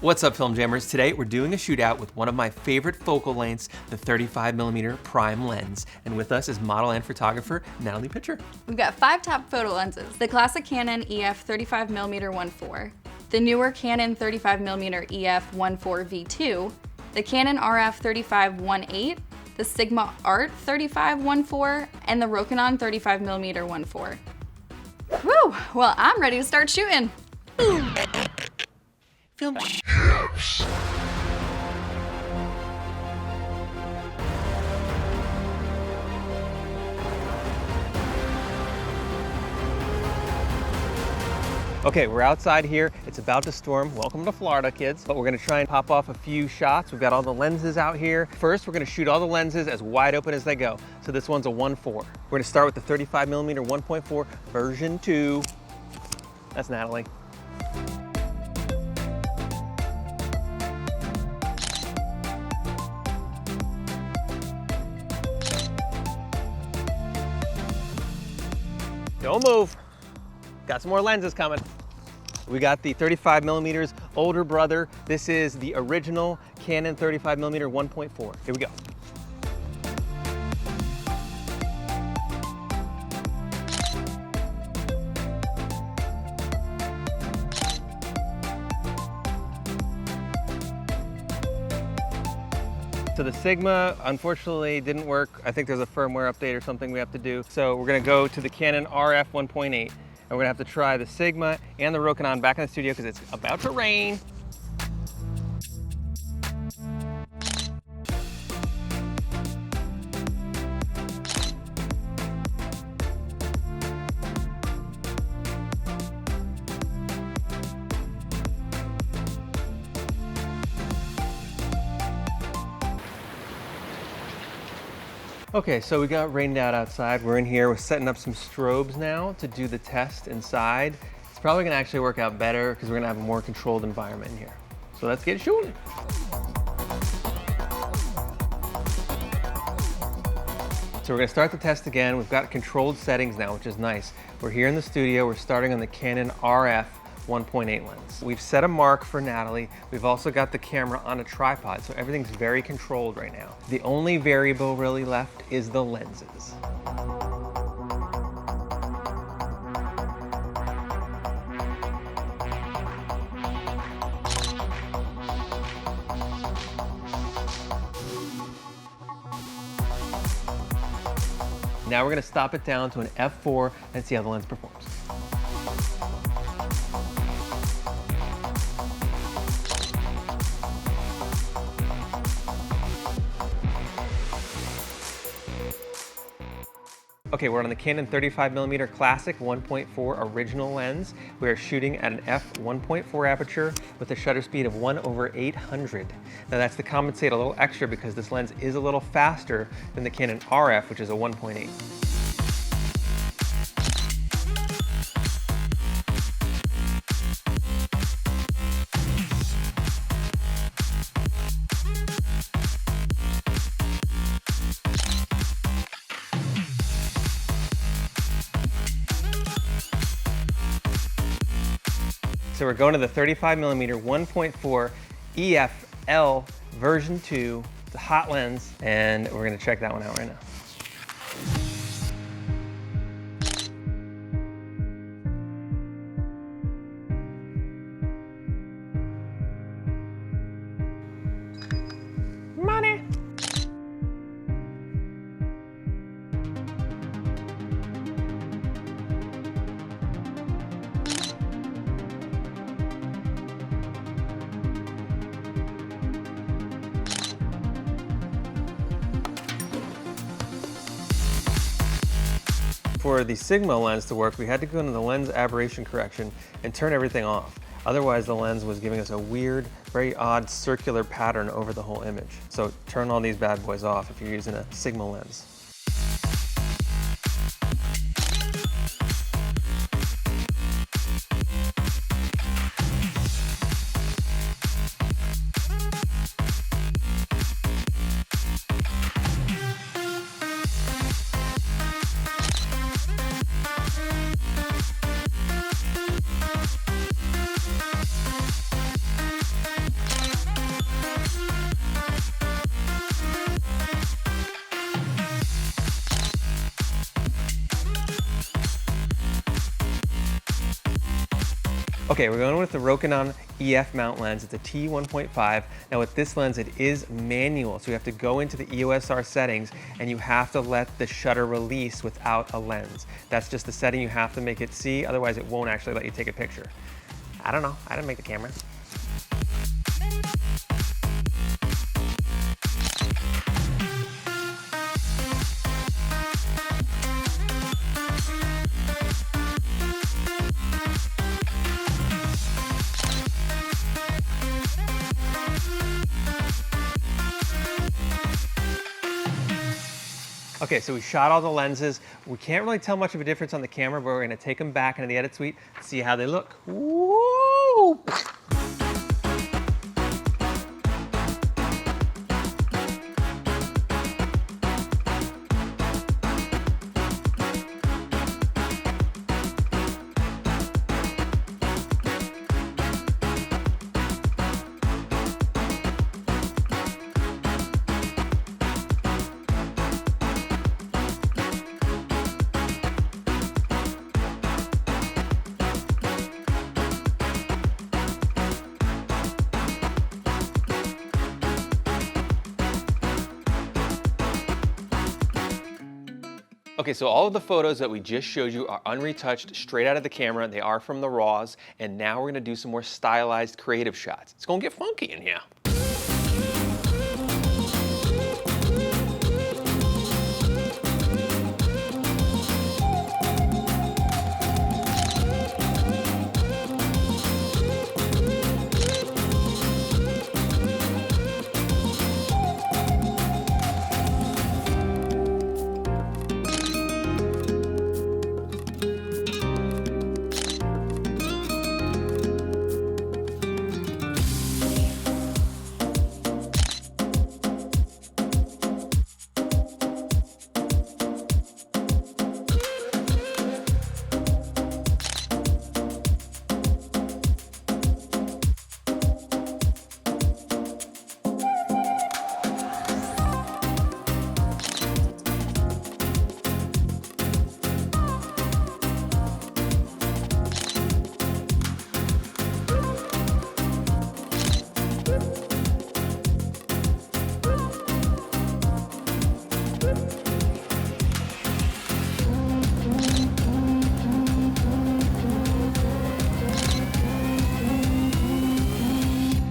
What's up, Film Jammers? Today we're doing a shootout with one of my favorite focal lengths, the 35mm prime lens. And with us is model and photographer Natalie Pitcher. We've got 5 top photo lenses: the classic Canon EF 35mm 1.4, the newer Canon 35mm EF 1.4 V2, the Canon RF 35 1.8, the Sigma Art 35 1.4, and the Rokinon 35mm 1.4. Woo! Well, I'm ready to start shooting. Film. Okay, we're outside here. It's about to storm. Welcome to Florida, kids. But we're gonna try and pop off a few shots. We've got all the lenses out here. First, we're gonna shoot all the lenses as wide open as they go. So this one's a 1.4. We're gonna start with the 35mm 1.4 version 2. That's Natalie. Don't move. Got some more lenses coming. We got the 35mm older brother. This is the original Canon 35mm 1.4. Here we go. So the Sigma, unfortunately, didn't work. I think there's a firmware update or something we have to do. So we're gonna go to the Canon RF 1.8, and we're gonna have to try the Sigma and the Rokinon back in the studio because it's about to rain. Okay, so we got rained out outside. We're in here, we're setting up some strobes now to do the test inside. It's probably gonna actually work out better because we're gonna have a more controlled environment in here. So let's get shooting. So we're gonna start the test again. We've got controlled settings now, which is nice. We're here in the studio, we're starting on the Canon RF 1.8 lens. We've set a mark for Natalie. We've also got the camera on a tripod, so everything's very controlled right now. The only variable really left is the lenses. Now we're gonna stop it down to an f4 and see how the lens performs. Okay, we're on the Canon 35mm Classic 1.4 original lens. We are shooting at an f1.4 aperture with a shutter speed of 1/800. Now that's to compensate a little extra because this lens is a little faster than the Canon RF, which is a 1.8. So we're going to the 35mm 1.4 EFL version 2, the hot lens, and we're gonna check that one out right now. Money. For the Sigma lens to work, we had to go into the lens aberration correction and turn everything off. Otherwise, the lens was giving us a weird, very odd circular pattern over the whole image. So turn all these bad boys off if you're using a Sigma lens. Okay, we're going with the Rokinon EF mount lens. It's a T1.5. Now with this lens, it is manual, so you have to go into the EOS R settings and you have to let the shutter release without a lens. That's just the setting you have to make it see, otherwise it won't actually let you take a picture. I don't know, I didn't make the camera. Okay, so we shot all the lenses. We can't really tell much of a difference on the camera, but we're gonna take them back into the edit suite, see how they look. Woo! Okay, so all of the photos that we just showed you are unretouched, straight out of the camera. They are from the RAWs, and now we're gonna do some more stylized creative shots. It's gonna get funky in here.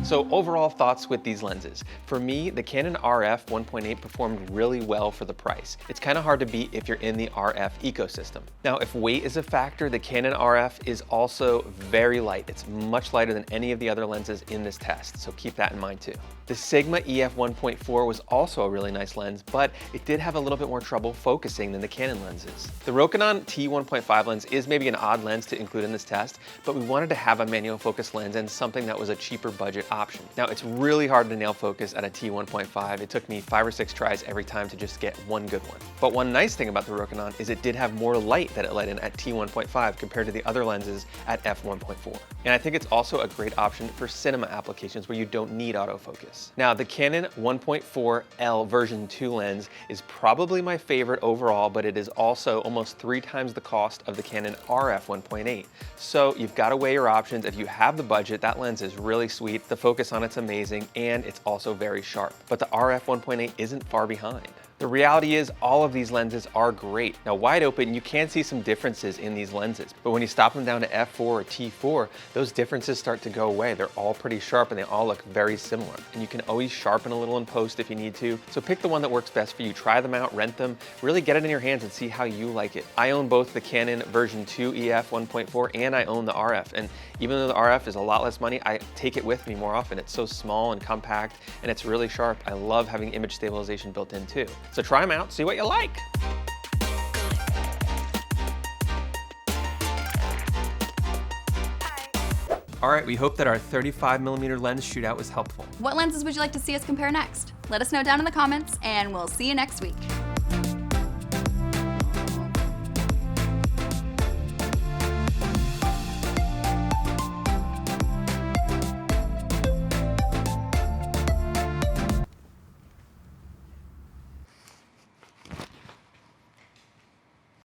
So overall thoughts with these lenses. For me, the Canon RF 1.8 performed really well for the price. It's kind of hard to beat if you're in the RF ecosystem. Now, if weight is a factor, the Canon RF is also very light. It's much lighter than any of the other lenses in this test, so keep that in mind too. The Sigma EF 1.4 was also a really nice lens, but it did have a little bit more trouble focusing than the Canon lenses. The Rokinon T1.5 lens is maybe an odd lens to include in this test, but we wanted to have a manual focus lens and something that was a cheaper budget option. Now, it's really hard to nail focus at a T1.5. It took me 5 or 6 tries every time to just get one good one. But one nice thing about the Rokinon is it did have more light that it let in at T1.5 compared to the other lenses at f1.4. And I think it's also a great option for cinema applications where you don't need autofocus. Now, the Canon 1.4L version 2 lens is probably my favorite overall, but it is also almost 3 times the cost of the Canon RF 1.8. So you've got to weigh your options. If you have the budget, that lens is really sweet. The focus on it's amazing, and it's also very sharp. But the RF 1.8 isn't far behind. The reality is all of these lenses are great. Now, wide open, you can see some differences in these lenses, but when you stop them down to f4 or t4, those differences start to go away. They're all pretty sharp and they all look very similar. And you can always sharpen a little in post if you need to. So pick the one that works best for you. Try them out, rent them, really get it in your hands and see how you like it. I own both the Canon version 2 EF 1.4 and I own the RF. And even though the RF is a lot less money, I take it with me more often. It's so small and compact and it's really sharp. I love having image stabilization built in too. So try them out, see what you like. All right, we hope that our 35mm lens shootout was helpful. What lenses would you like to see us compare next? Let us know down in the comments, and we'll see you next week.